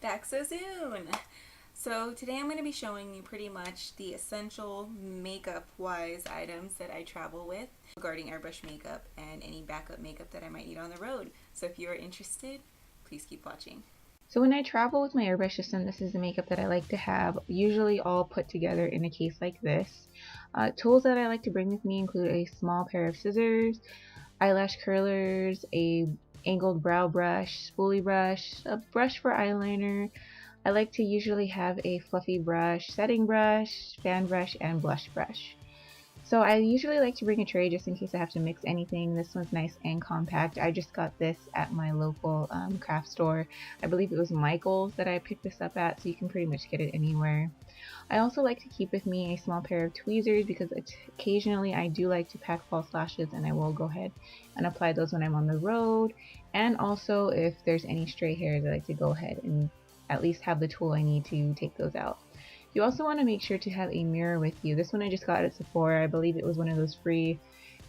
Back so soon! So today I'm going to be showing you pretty much the essential makeup-wise items that I travel with regarding airbrush makeup and any backup makeup that I might need on the road. So if you're interested, please keep watching. So when I travel with my airbrush system, this is the makeup that I like to have, usually all put together in a case like this. Tools that I like to bring with me include a small pair of scissors, eyelash curlers, a angled brow brush, spoolie brush, a brush for eyeliner. I like to usually have a fluffy brush, setting brush, fan brush, and blush brush. So I usually like to bring a tray just in case I have to mix anything. This one's nice and compact. I just got this at my local craft store. I believe it was Michael's that I picked this up at, so you can pretty much get it anywhere. I also like to keep with me a small pair of tweezers because occasionally I do like to pack false lashes, and I will go ahead and apply those when I'm on the road. And also if there's any stray hairs, I like to go ahead and at least have the tool I need to take those out. You also want to make sure to have a mirror with you. This one I just got at Sephora. I believe it was one of those free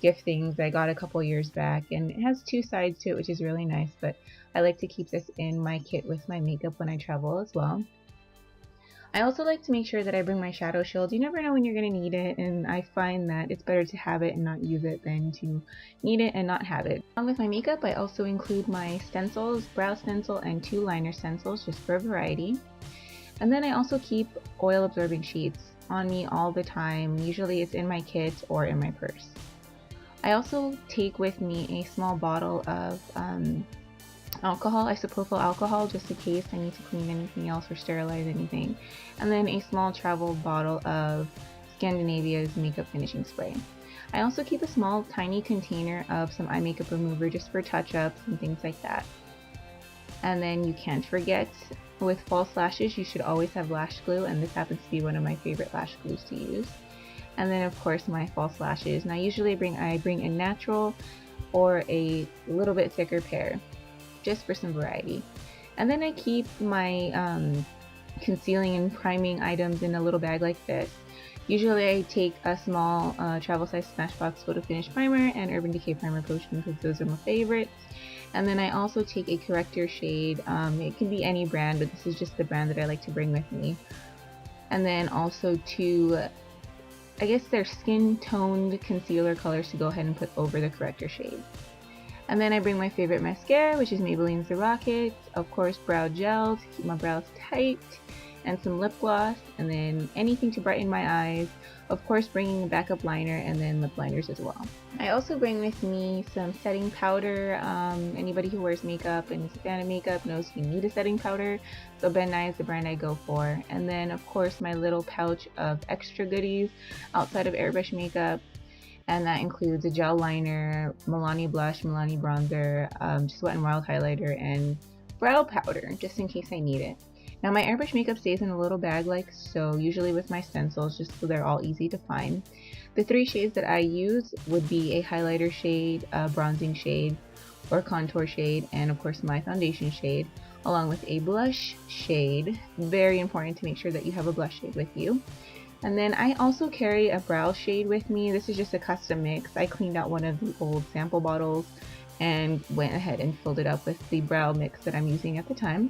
gift things I got a couple years back, and it has two sides to it, which is really nice, but I like to keep this in my kit with my makeup when I travel as well. I also like to make sure that I bring my shadow shield. You never know when you're going to need it, and I find that it's better to have it and not use it than to need it and not have it. Along with my makeup, I also include my stencils, brow stencil, and two liner stencils just for variety. And then I also keep oil absorbing sheets on me all the time. Usually it's in my kit or in my purse. I also take with me a small bottle of alcohol, isopropyl alcohol, just in case I need to clean anything else or sterilize anything. And then a small travel bottle of Scandinavia's makeup finishing spray. I also keep a small tiny container of some eye makeup remover just for touch-ups and things like that. And then you can't forget, with false lashes you should always have lash glue, and this happens to be one of my favorite lash glues to use. And then of course my false lashes. Now usually I bring a natural or a little bit thicker pair just for some variety. And then I keep my concealing and priming items in a little bag like this. Usually I take a small travel size Smashbox Photo Finish Primer and Urban Decay Primer Potion because those are my favorites. And then I also take a corrector shade. It can be any brand, but this is just the brand that I like to bring with me. And then also two, I guess they're skin toned concealer colors to go ahead and put over the corrector shade. And then I bring my favorite mascara, which is Maybelline's The Rocket, of course brow gel to keep my brows tight, and some lip gloss, and then anything to brighten my eyes, of course bringing a backup liner and then lip liners as well. I also bring with me some setting powder. Anybody who wears makeup and is a fan of makeup knows you need a setting powder, so Ben Nye is the brand I go for. And then of course my little pouch of extra goodies outside of airbrush makeup, and that includes a gel liner, Milani blush, Milani bronzer, just Wet n Wild highlighter, and brow powder just in case I need it. Now my airbrush makeup stays in a little bag like so, usually with my stencils, just so they're all easy to find. The three shades that I use would be a highlighter shade, a bronzing shade, or contour shade, and of course my foundation shade, along with a blush shade. Very important to make sure that you have a blush shade with you. And then I also carry a brow shade with me. This is just a custom mix. I cleaned out one of the old sample bottles and went ahead and filled it up with the brow mix that I'm using at the time.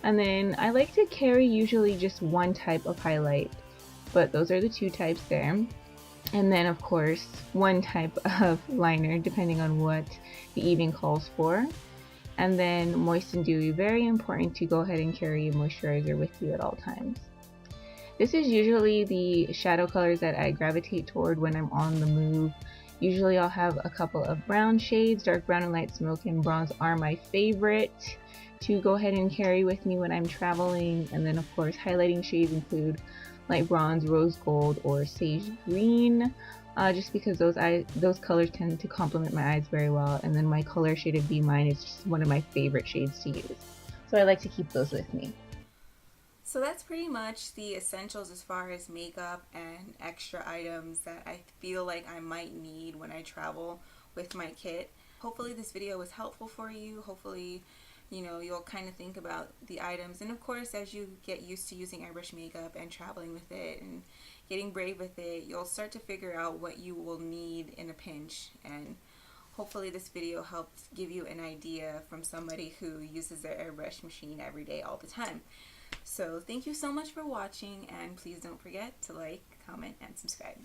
And then I like to carry usually just one type of highlight, but those are the two types there. And then of course one type of liner depending on what the evening calls for. And then moist and dewy, very important to go ahead and carry a moisturizer with you at all times. This is usually the shadow colors that I gravitate toward when I'm on the move. Usually I'll have a couple of brown shades. Dark brown and light smoke and bronze are my favorite to go ahead and carry with me when I'm traveling. And then of course highlighting shades include light bronze, rose gold, or sage green, just because those colors tend to complement my eyes very well. And then my color shade of B Mine is just one of my favorite shades to use, so I like to keep those with me. So that's pretty much the essentials as far as makeup and extra items that I feel like I might need when I travel with my kit. Hopefully this video was helpful for you. Hopefully, you'll kind of think about the items. And of course, as you get used to using airbrush makeup and traveling with it and getting brave with it, you'll start to figure out what you will need in a pinch and hopefully this video helped give you an idea from somebody who uses their airbrush machine every day all the time. So thank you so much for watching, and please don't forget to like, comment, and subscribe.